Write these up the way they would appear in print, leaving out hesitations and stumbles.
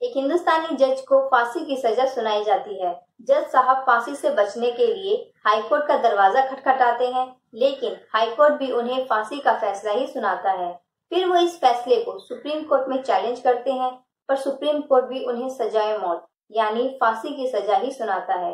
एक हिंदुस्तानी जज को फांसी की सजा सुनाई जाती है। जज साहब फांसी से बचने के लिए हाईकोर्ट का दरवाजा खटखटाते हैं, लेकिन हाईकोर्ट भी उन्हें फांसी का फैसला ही सुनाता है। फिर वो इस फैसले को सुप्रीम कोर्ट में चैलेंज करते हैं, पर सुप्रीम कोर्ट भी उन्हें सजाए मौत यानी फांसी की सजा ही सुनाता है।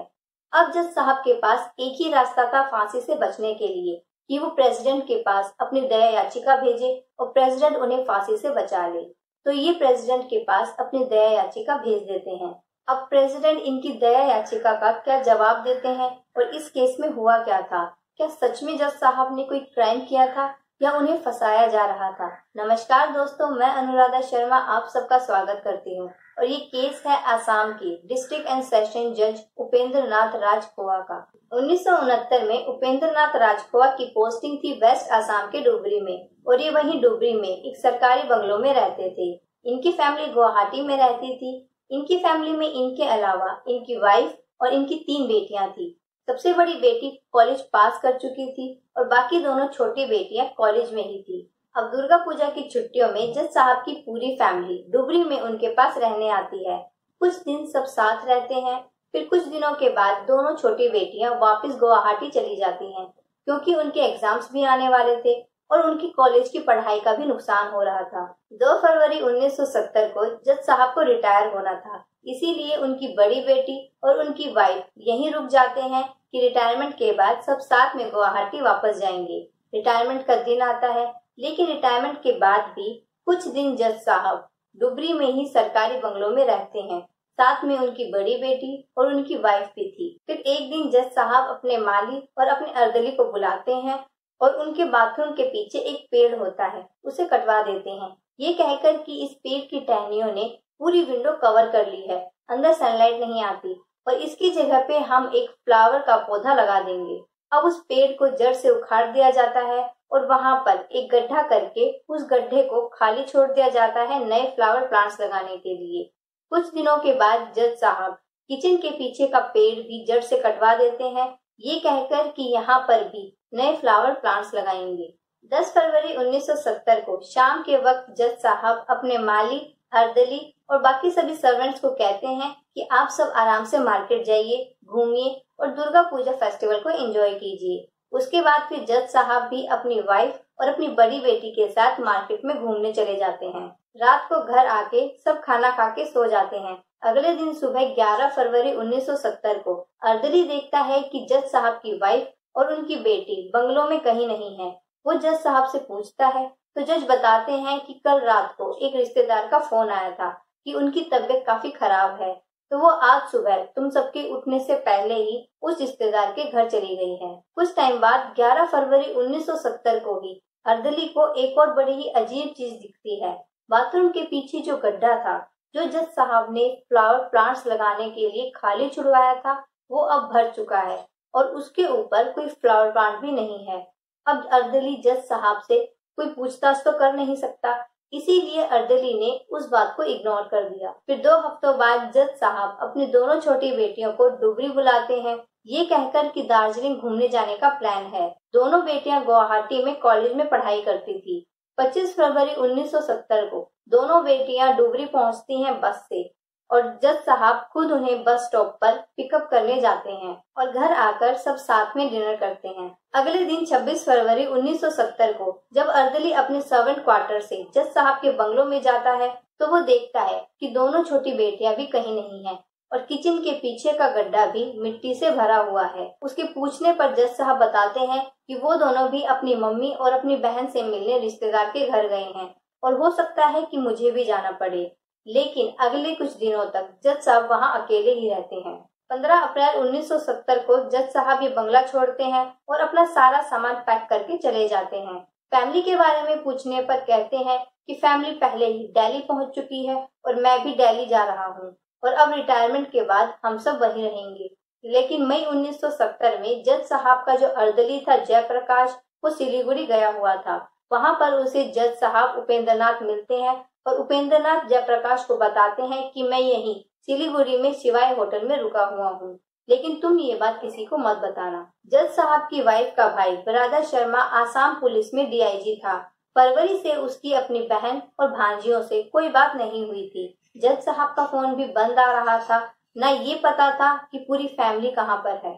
अब जज साहब के पास एक ही रास्ता था फांसी से बचने के लिए कि वो प्रेसिडेंट के पास अपनी दया याचिका भेजे और प्रेसिडेंट उन्हें फांसी से बचा ले। तो ये प्रेसिडेंट के पास अपनी दया याचिका भेज देते हैं। अब प्रेसिडेंट इनकी दया याचिका का क्या जवाब देते हैं और इस केस में हुआ क्या था? क्या सच में जज साहब ने कोई क्राइम किया था या उन्हें फंसाया जा रहा था? नमस्कार दोस्तों, मैं अनुराधा शर्मा आप सबका स्वागत करती हूँ और ये केस है आसाम के डिस्ट्रिक्ट एंड सेशन जज उपेंद्र नाथ राजखोवा का। 1969 में उपेंद्र नाथ राजखोवा की पोस्टिंग थी वेस्ट आसाम के डुबरी में और ये वहीं डुबरी में एक सरकारी बंगलों में रहते थे। इनकी फैमिली गुवाहाटी में रहती थी। इनकी फैमिली में इनके अलावा इनकी वाइफ और इनकी 3 बेटियां थी। सबसे बड़ी बेटी कॉलेज पास कर चुकी थी और बाकी दोनों छोटी बेटियां कॉलेज में ही थी। अब दुर्गा पूजा की छुट्टियों में जज साहब की पूरी फैमिली डुबरी में उनके पास रहने आती है। कुछ दिन सब साथ रहते हैं, फिर कुछ दिनों के बाद दोनों छोटी बेटियां वापस गुवाहाटी चली जाती हैं, क्योंकि उनके एग्जाम्स भी आने वाले थे और उनकी कॉलेज की पढ़ाई का भी नुकसान हो रहा था। 2 फरवरी 1970 को जज साहब को रिटायर होना था, इसीलिए उनकी बड़ी बेटी और उनकी वाइफ यहीं रुक जाते हैं कि रिटायरमेंट के बाद सब साथ में गुवाहाटी वापस जाएंगे। रिटायरमेंट का दिन आता है, लेकिन रिटायरमेंट के बाद भी कुछ दिन जज साहब डुबरी में ही सरकारी बंगलों में रहते हैं। साथ में उनकी बड़ी बेटी और उनकी वाइफ भी थी। फिर एक दिन जज साहब अपने माली और अपने अर्दली को बुलाते हैं और उनके बाथरूम के पीछे एक पेड़ होता है, उसे कटवा देते हैं, ये कहकर कि इस पेड़ की टहनियों ने पूरी विंडो कवर कर ली है, अंदर सनलाइट नहीं आती और इसकी जगह पे हम एक फ्लावर का पौधा लगा देंगे। अब उस पेड़ को जड़ से उखाड़ दिया जाता है और वहाँ पर एक गड्ढा करके उस गड्ढे को खाली छोड़ दिया जाता है नए फ्लावर प्लांट्स लगाने के लिए। कुछ दिनों के बाद जज साहब किचन के पीछे का पेड़ भी जड़ से कटवा देते हैं, ये कहकर कि यहाँ पर भी नए फ्लावर प्लांट्स लगाएंगे। 10 फरवरी 1970 को शाम के वक्त जज साहब अपने माली, अर्दली और बाकी सभी सर्वेंट्स को कहते हैं कि आप सब आराम से मार्केट जाइए, घूमिए और दुर्गा पूजा फेस्टिवल को एंजॉय कीजिए। उसके बाद फिर जज साहब भी अपनी वाइफ और अपनी बड़ी बेटी के साथ मार्केट में घूमने चले जाते हैं। रात को घर आके सब खाना खा के सो जाते हैं। अगले दिन सुबह 11 फरवरी 1970 को अर्दली देखता है कि जज साहब की वाइफ और उनकी बेटी बंगलों में कहीं नहीं है। वो जज साहब से पूछता है तो जज बताते हैं कि कल रात को एक रिश्तेदार का फोन आया था कि उनकी तबीयत काफी खराब है, तो वो आज सुबह तुम सबके उठने से पहले ही उस रिश्तेदार के घर चली गई है। कुछ टाइम बाद 11 फरवरी 1970 को ही अर्दली को एक और बड़ी ही अजीब चीज दिखती है। बाथरूम के पीछे जो गड्ढा था, जो जज साहब ने फ्लावर प्लांट्स लगाने के लिए खाली छुड़वाया था, वो अब भर चुका है और उसके ऊपर कोई फ्लावर प्लांट भी नहीं है। अब अर्दली जज साहब से कोई पूछताछ तो कर नहीं सकता, इसीलिए अर्दली ने उस बात को इग्नोर कर दिया। फिर 2 हफ्तों बाद जज साहब अपनी दोनों छोटी बेटियों को डुबरी बुलाते हैं, ये कहकर कि दार्जिलिंग घूमने जाने का प्लान है। दोनों बेटियां गुवाहाटी में कॉलेज में पढ़ाई करती थी। 25 फरवरी 1970 को दोनों बेटियां डुबरी पहुंचती हैं बस से और जज साहब खुद उन्हें बस स्टॉप पर पिकअप करने जाते हैं और घर आकर सब साथ में डिनर करते हैं। अगले दिन 26 फरवरी 1970 को जब अर्दली अपने सर्वेंट क्वार्टर से जज साहब के बंगलों में जाता है तो वो देखता है कि दोनों छोटी बेटियां भी कहीं नहीं हैं और किचन के पीछे का गड्ढा भी मिट्टी से भरा हुआ है। उसके पूछने पर जज साहब बताते हैं कि वो दोनों भी अपनी मम्मी और अपनी बहन से मिलने रिश्तेदार के घर गए हैं और हो सकता है कि मुझे भी जाना पड़े। लेकिन अगले कुछ दिनों तक जज साहब वहां अकेले ही रहते हैं। 15 अप्रैल 1970 को जज साहब ये बंगला छोड़ते हैं और अपना सारा सामान पैक करके चले जाते हैं। फैमिली के बारे में पूछने पर कहते हैं कि फैमिली पहले ही दिल्ली पहुंच चुकी है और मैं भी दिल्ली जा रहा हूं और अब रिटायरमेंट के बाद हम सब वहीं रहेंगे। लेकिन मई 1970 में जज साहब का जो अर्दली था जयप्रकाश, वो सिलीगुड़ी गया हुआ था। वहां पर उसे जज साहब उपेंद्र नाथ मिलते हैं और उपेंद्र नाथ जयप्रकाश को बताते हैं कि मैं यहीं सिलीगुड़ी में शिवाय होटल में रुका हुआ हूँ, लेकिन तुम ये बात किसी को मत बताना। जज साहब की वाइफ का भाई बरादर शर्मा आसाम पुलिस में डीआईजी था। फरवरी से उसकी अपनी बहन और भांजियों से कोई बात नहीं हुई थी। जज साहब का फोन भी बंद आ रहा था, न ये पता था कि पूरी फैमिली कहाँ पर है।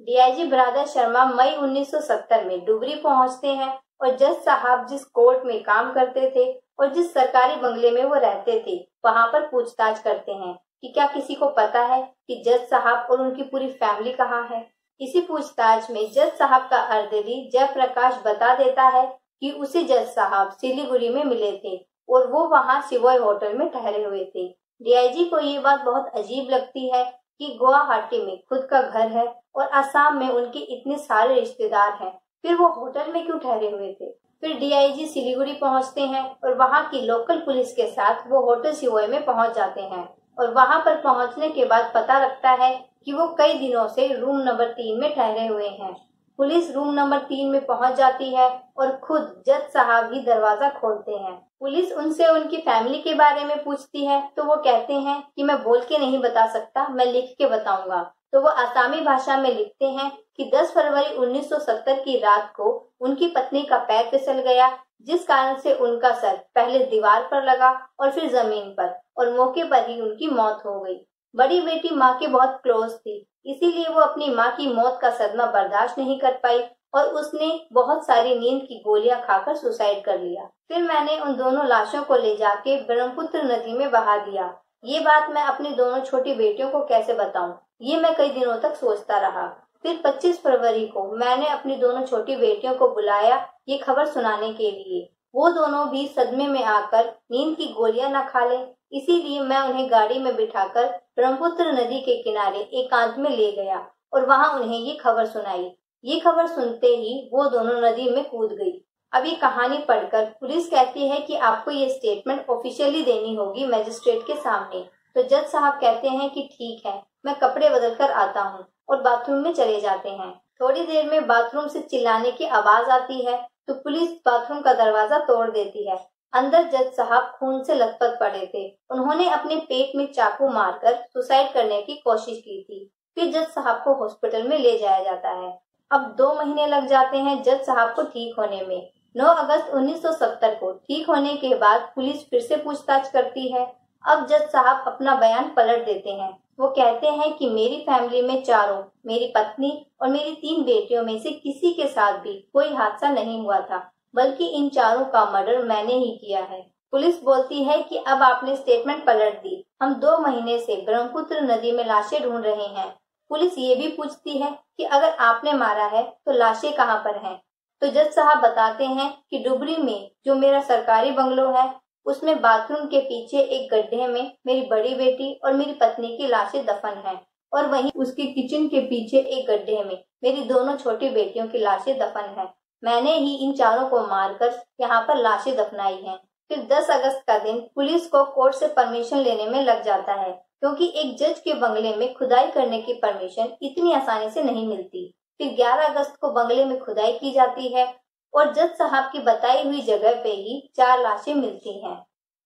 डीआईजी ब्रदर शर्मा मई 1970 में डुबरी पहुंचते हैं और जज साहब जिस कोर्ट में काम करते थे और जिस सरकारी बंगले में वो रहते थे वहां पर पूछताछ करते हैं कि क्या किसी को पता है कि जज साहब और उनकी पूरी फैमिली कहाँ है। इसी पूछताछ में जज साहब का अर्दली जयप्रकाश बता देता है कि उसे जज साहब सिलीगुड़ी में मिले थे और वो वहाँ सिवोय होटल में ठहरे हुए थे। डीआईजी को ये बात बहुत अजीब लगती है कि गुवाहाटी में खुद का घर है और असम में उनके इतने सारे रिश्तेदार हैं, फिर वो होटल में क्यों ठहरे हुए थे। फिर डीआईजी सिलीगुड़ी पहुंचते हैं और वहां की लोकल पुलिस के साथ वो होटल सिवोय में पहुंच जाते हैं और वहां पर पहुंचने के बाद पता लगता है कि वो कई दिनों से रूम नंबर 3 में ठहरे हुए हैं। पुलिस रूम नंबर 3 में पहुंच जाती है और खुद जज साहब ही दरवाजा खोलते हैं। पुलिस उनसे उनकी फैमिली के बारे में पूछती है तो वो कहते हैं कि मैं बोल के नहीं बता सकता, मैं लिख के बताऊंगा। तो वो आसामी भाषा में लिखते हैं कि 10 फरवरी 1970 की रात को उनकी पत्नी का पैर फिसल गया, जिस कारण से उनका सर पहले दीवार पर लगा और फिर जमीन पर, और मौके पर ही उनकी मौत हो गई। बड़ी बेटी माँ के बहुत क्लोज थी, इसीलिए वो अपनी माँ की मौत का सदमा बर्दाश्त नहीं कर पाई और उसने बहुत सारी नींद की गोलियां खाकर सुसाइड कर लिया। फिर मैंने उन दोनों लाशों को ले जाके ब्रह्मपुत्र नदी में बहा दिया। ये बात मैं अपनी दोनों छोटी बेटियों को कैसे बताऊं, ये मैं कई दिनों तक सोचता रहा। फिर 25 फरवरी को मैंने अपनी दोनों छोटी बेटियों को बुलाया ये खबर सुनाने के लिए। वो दोनों भी सदमे में आकर नींद की गोलियां न खा लें, इसीलिए मैं उन्हें गाड़ी में बिठाकर ब्रह्मपुत्र नदी के किनारे एकांत में ले गया और वहां उन्हें ये खबर सुनाई। ये खबर सुनते ही वो दोनों नदी में कूद गई। अब ये कहानी पढ़कर पुलिस कहती है कि आपको ये स्टेटमेंट ऑफिशियली देनी होगी मजिस्ट्रेट के सामने। तो जज साहब कहते हैं कि ठीक है, मैं कपड़े बदल कर आता हूँ, और बाथरूम में चले जाते हैं। थोड़ी देर में बाथरूम से चिल्लाने की आवाज आती है तो पुलिस बाथरूम का दरवाजा तोड़ देती है। अंदर जज साहब खून से लथपथ पड़े थे। उन्होंने अपने पेट में चाकू मारकर सुसाइड करने की कोशिश की थी। फिर जज साहब को हॉस्पिटल में ले जाया जाता है। अब 2 महीने लग जाते हैं जज साहब को ठीक होने में। 9 अगस्त 1970 को ठीक होने के बाद पुलिस फिर से पूछताछ करती है। अब जज साहब अपना बयान पलट देते हैं। वो कहते हैं कि मेरी फैमिली में चारों, मेरी पत्नी और मेरी 3 बेटियों में से किसी के साथ भी कोई हादसा नहीं हुआ था, बल्कि इन चारों का मर्डर मैंने ही किया है। पुलिस बोलती है कि अब आपने स्टेटमेंट पलट दी, हम 2 महीने से ब्रह्मपुत्र नदी में लाशें ढूंढ रहे हैं। पुलिस ये भी पूछती है कि अगर आपने मारा है तो लाशें कहाँ पर हैं? तो जज साहब बताते हैं कि डुबरी में जो मेरा सरकारी बंगलो है उसमें बाथरूम के पीछे एक गड्ढे में मेरी बड़ी बेटी और मेरी पत्नी की लाशें दफन हैं, और वहीं उसके किचन के पीछे एक गड्ढे में मेरी दोनों छोटी बेटियों की लाशें दफन हैं। मैंने ही इन चारों को मारकर यहाँ पर लाशें दफनाई हैं। फिर 10 अगस्त का दिन पुलिस को कोर्ट से परमिशन लेने में लग जाता है, क्योंकि एक जज के बंगले में खुदाई करने की परमिशन इतनी आसानी से नहीं मिलती। फिर 11 अगस्त को बंगले में खुदाई की जाती है और जज साहब की बताई हुई जगह पे ही 4 लाशें मिलती हैं।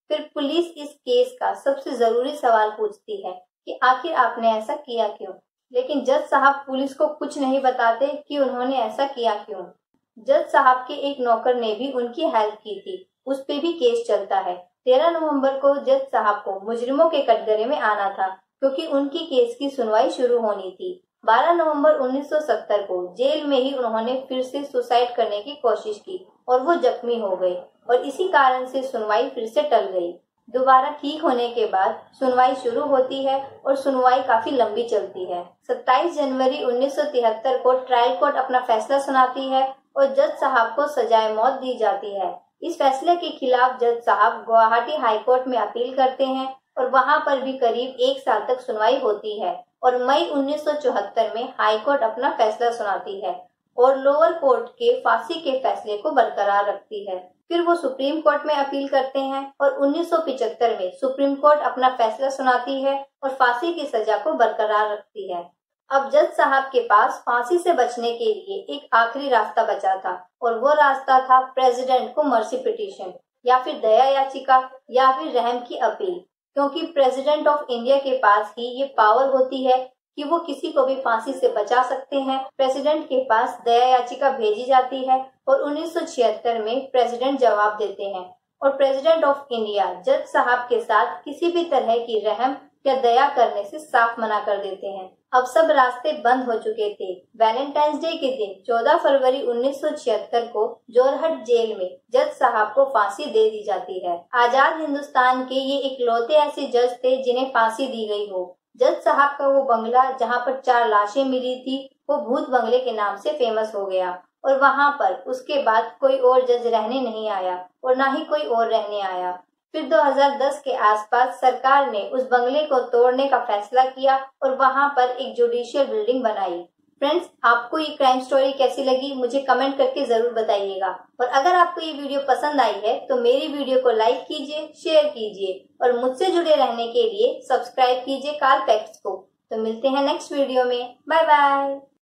फिर पुलिस इस केस का सबसे जरूरी सवाल पूछती है कि आखिर आपने ऐसा किया क्यों, लेकिन जज साहब पुलिस को कुछ नहीं बताते कि उन्होंने ऐसा किया क्यों। जज साहब के एक नौकर ने भी उनकी हेल्प की थी, उस पे भी केस चलता है। 13 नवंबर को जज साहब को मुजरिमों के कटघरे में आना था, क्योंकि उनकी केस की सुनवाई शुरू होनी थी। 12 नवंबर 1970 को जेल में ही उन्होंने फिर से सुसाइड करने की कोशिश की और वो जख्मी हो गए, और इसी कारण से सुनवाई फिर से टल गई। दोबारा ठीक होने के बाद सुनवाई शुरू होती है और सुनवाई काफी लंबी चलती है। 27 जनवरी 1973 को ट्रायल कोर्ट अपना फैसला सुनाती है और जज साहब को सजाए मौत दी जाती है। इस फैसले के खिलाफ जज साहब गुवाहाटी हाई कोर्ट में अपील करते हैं और वहां पर भी करीब 1 साल तक सुनवाई होती है, और मई 1974 में हाई कोर्ट अपना फैसला सुनाती है और लोअर कोर्ट के फांसी के फैसले को बरकरार रखती है। फिर वो सुप्रीम कोर्ट में अपील करते हैं और 1975 में सुप्रीम कोर्ट अपना फैसला सुनाती है और फांसी की सजा को बरकरार रखती है। अब जज साहब के पास फांसी से बचने के लिए एक आखिरी रास्ता बचा था, और वो रास्ता था प्रेसिडेंट को मर्सी पिटीशन, या फिर दया याचिका, या फिर रहम की अपील, क्योंकि प्रेसिडेंट ऑफ इंडिया के पास ही ये पावर होती है कि वो किसी को भी फांसी से बचा सकते हैं। प्रेसिडेंट के पास दया याचिका भेजी जाती है और 1976 में प्रेसिडेंट जवाब देते हैं और प्रेसिडेंट ऑफ इंडिया जज साहब के साथ किसी भी तरह की रहम या दया करने से साफ मना कर देते हैं। अब सब रास्ते बंद हो चुके थे। वैलेंटाइंस डे के दिन 14 फरवरी 1976 को जोरहट जेल में जज साहब को फांसी दे दी जाती है। आजाद हिंदुस्तान के ये इकलौते ऐसे जज थे जिन्हें फांसी दी गई हो। जज साहब का वो बंगला जहाँ पर 4 लाशें मिली थी वो भूत बंगले के नाम से फेमस हो गया और वहाँ पर उसके बाद कोई और जज रहने नहीं आया और ना ही कोई और रहने आया। फिर 2010 के आसपास सरकार ने उस बंगले को तोड़ने का फैसला किया और वहाँ पर एक जुडिशियल बिल्डिंग बनाई। फ्रेंड्स, आपको ये क्राइम स्टोरी कैसी लगी मुझे कमेंट करके जरूर बताइएगा और अगर आपको ये वीडियो पसंद आई है तो मेरी वीडियो को लाइक कीजिए, शेयर कीजिए और मुझसे जुड़े रहने के लिए सब्सक्राइब कीजिए काल फैक्ट्स को। तो मिलते हैं नेक्स्ट वीडियो में। Bye bye.